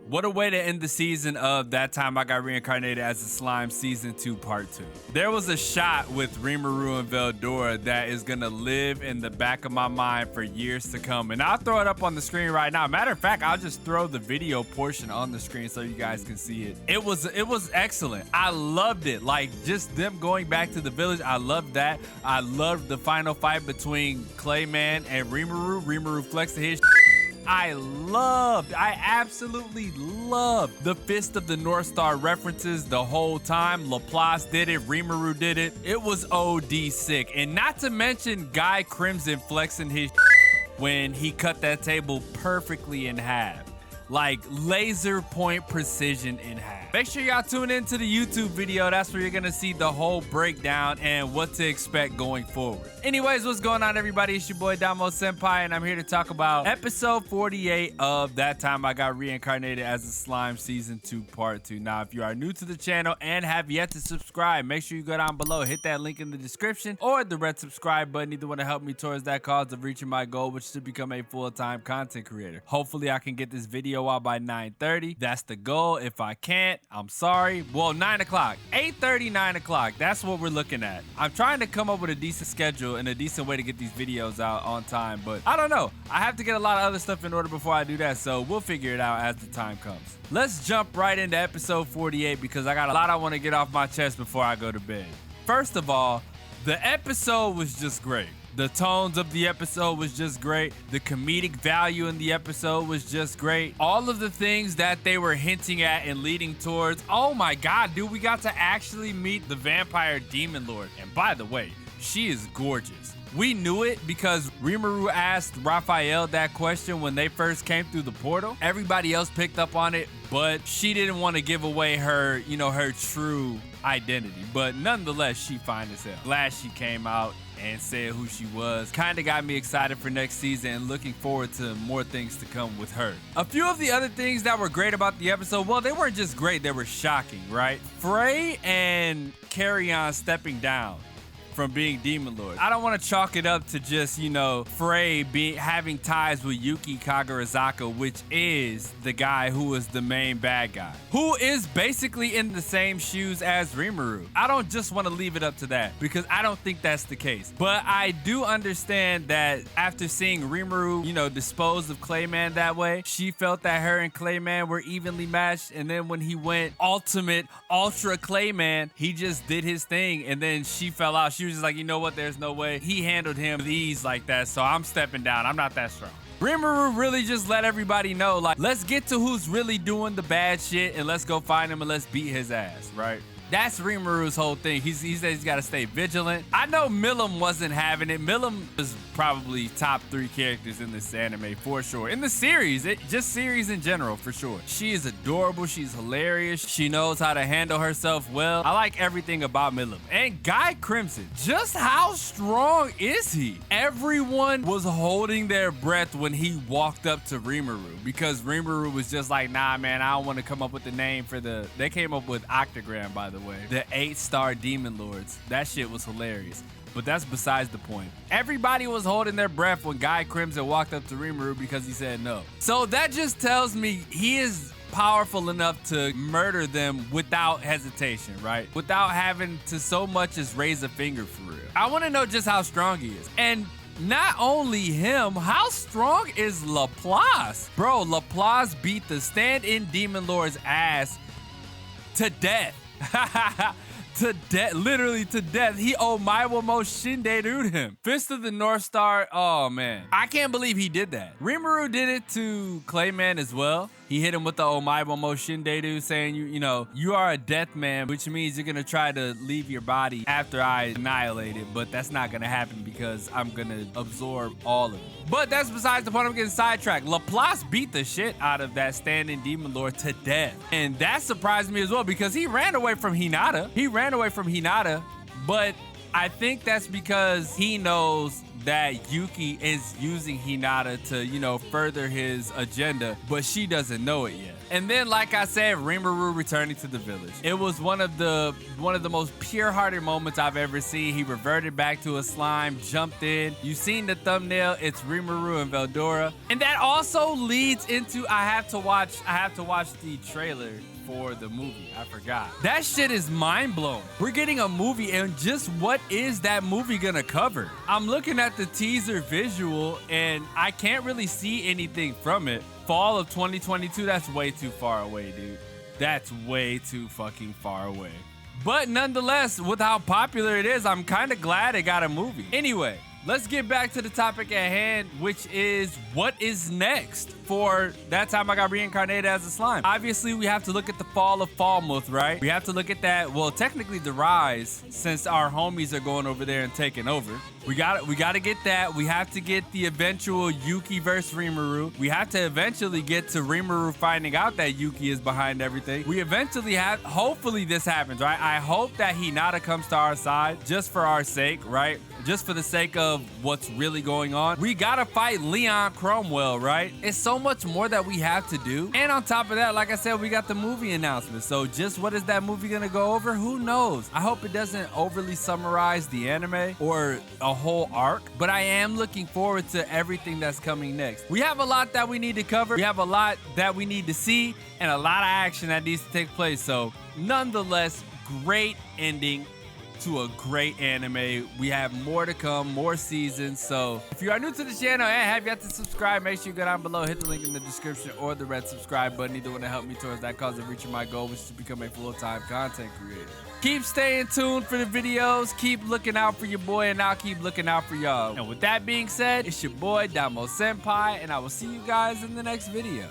What a way to end the season of That Time I Got Reincarnated as a Slime Season 2 Part 2. There was a shot with Rimuru and Veldora that is gonna live in the back of my mind for years to come. And I'll throw it up on the screen right now. Matter of fact, I'll just throw the video portion on the screen so you guys can see it. It was excellent. I loved it. Like, just them going back to the village. I loved that. I loved the final fight between Clayman and Rimuru. Rimuru flexed his I absolutely loved the Fist of the North Star references the whole time. Laplace did it, Rimuru did it. It was OD sick. And not to mention Guy Crimson flexing his when he cut that table perfectly in half. Like laser point precision in half. Make sure y'all tune into the YouTube video. That's where you're gonna see the whole breakdown and what to expect going forward. Anyways, what's going on, everybody? It's your boy Damo Senpai, and I'm here to talk about episode 48 of That Time I Got Reincarnated as a Slime Season 2 Part 2. Now, if you are new to the channel and have yet to subscribe, make sure you go down below, hit that link in the description or the red subscribe button. Either one to help me towards that cause of reaching my goal, which is to become a full-time content creator. Hopefully, I can get this video out by 9:30. That's the goal. If I can't, I'm sorry. Well, 9 o'clock. 8:30, 9 o'clock. That's what we're looking at. I'm trying to come up with a decent schedule and a decent way to get these videos out on time, but I don't know. I have to get a lot of other stuff in order before I do that, so we'll figure it out as the time comes. Let's jump right into episode 48 because I got a lot I want to get off my chest before I go to bed. First of all, the episode was just great. The tones of the episode was just great. The comedic value in the episode was just great. All of the things that they were hinting at and leading towards. Oh my God, dude, we got to actually meet the vampire demon lord. And by the way, she is gorgeous. We knew it because Rimuru asked Raphael that question when they first came through the portal. Everybody else picked up on it, but she didn't want to give away her, her true identity. But nonetheless, she fine as hell. Glad she came out and said who she was. Kind of got me excited for next season and looking forward to more things to come with her. A few of the other things that were great about the episode, well, they weren't just great, they were shocking, right? Frey and Carrion stepping down from being Demon Lord. I don't want to chalk it up to just, Frey having ties with Yuki Kagarazaka, which is the guy who is the main bad guy, who is basically in the same shoes as Rimuru. I don't just want to leave it up to that because I don't think that's the case. But I do understand that after seeing Rimuru, dispose of Clayman that way, she felt that her and Clayman were evenly matched. And then when he went ultimate ultra Clayman, he just did his thing. And then she fell out. She was just like, you know what, there's no way. He handled him with ease like that, so I'm stepping down. I'm not that strong. Rimuru really just let everybody know, like, let's get to who's really doing the bad shit and let's go find him and let's beat his ass, right? That's Rimuru's whole thing. He says he's got to stay vigilant. I know Milim wasn't having it. Milim is probably top 3 characters in this anime for sure. In the series, just series in general for sure. She is adorable. She's hilarious. She knows how to handle herself well. I like everything about Milim. And Guy Crimson, just how strong is he? Everyone was holding their breath when he walked up to Rimuru because Rimuru was just like, nah, man, I don't want to come up with the name for they came up with Octagram, by the way. The 8-star Demon Lords. That shit was hilarious. But that's besides the point. Everybody was holding their breath when Guy Crimson walked up to Rimuru because he said no. So that just tells me he is powerful enough to murder them without hesitation, right? Without having to so much as raise a finger for real. I want to know just how strong he is. And not only him, how strong is Laplace? Bro, Laplace beat the stand-in Demon Lord's ass to death. To death, literally to death. He Omaiwamo Shinderu'd him. Fist of the North Star, oh man. I can't believe he did that. Rimuru did it to Clayman as well. He hit him with the Omaiwamo Shinderu saying, you are a death man, which means you're gonna try to leave your body after I annihilate it, but that's not gonna happen because I'm gonna absorb all of it. But that's besides the point. I'm getting sidetracked. Laplace beat the shit out of that standing Demon Lord to death. And that surprised me as well because he ran away from Hinata. But I think that's because he knows that Yuki is using Hinata to, you know, further his agenda, but she doesn't know it yet. And then, like I said, Rimuru returning to the village. It was one of the most pure-hearted moments I've ever seen. He reverted back to a slime, jumped in. You've seen the thumbnail. It's Rimuru and Veldora. And that also leads into I have to watch the trailer for the movie. I forgot. That shit is mind-blowing. We're getting a movie, and just what is that movie gonna cover? I'm looking at the teaser visual, and I can't really see anything from it. Fall of 2022, that's way too far away, dude. That's way too fucking far away. But nonetheless, with how popular it is, I'm kind of glad it got a movie. Anyway, let's get back to the topic at hand, which is what is next for That Time I Got Reincarnated as a Slime. Obviously, we have to look at the fall of Falmouth, right? We have to look at that, well, technically the rise, since our homies are going over there and taking over. We gotta get that. We have to get the eventual Yuki versus Rimuru. We have to eventually get to Rimuru finding out that Yuki is behind everything. We eventually have, hopefully this happens, right? I hope that Hinata comes to our side just for our sake, right? Just for the sake of what's really going on. We gotta fight Leon Cromwell, right? It's so much more that we have to do. And on top of that, like I said, we got the movie announcement. So just what is that movie gonna go over? Who knows? I hope it doesn't overly summarize the anime or a whole arc, but I am looking forward to everything that's coming next. We have a lot that we need to cover. We have a lot that we need to see and a lot of action that needs to take place. So nonetheless, great ending to a great anime. We have more to come, more seasons. So if you are new to the channel and have yet to subscribe, make sure you go down below, hit the link in the description or the red subscribe button. Either one to help me towards that cause of reaching my goal, which is to become a full-time content creator. Keep staying tuned for the videos. Keep looking out for your boy, and I'll keep looking out for y'all. And with that being said, it's your boy Damo Senpai, and I will see you guys in the next video.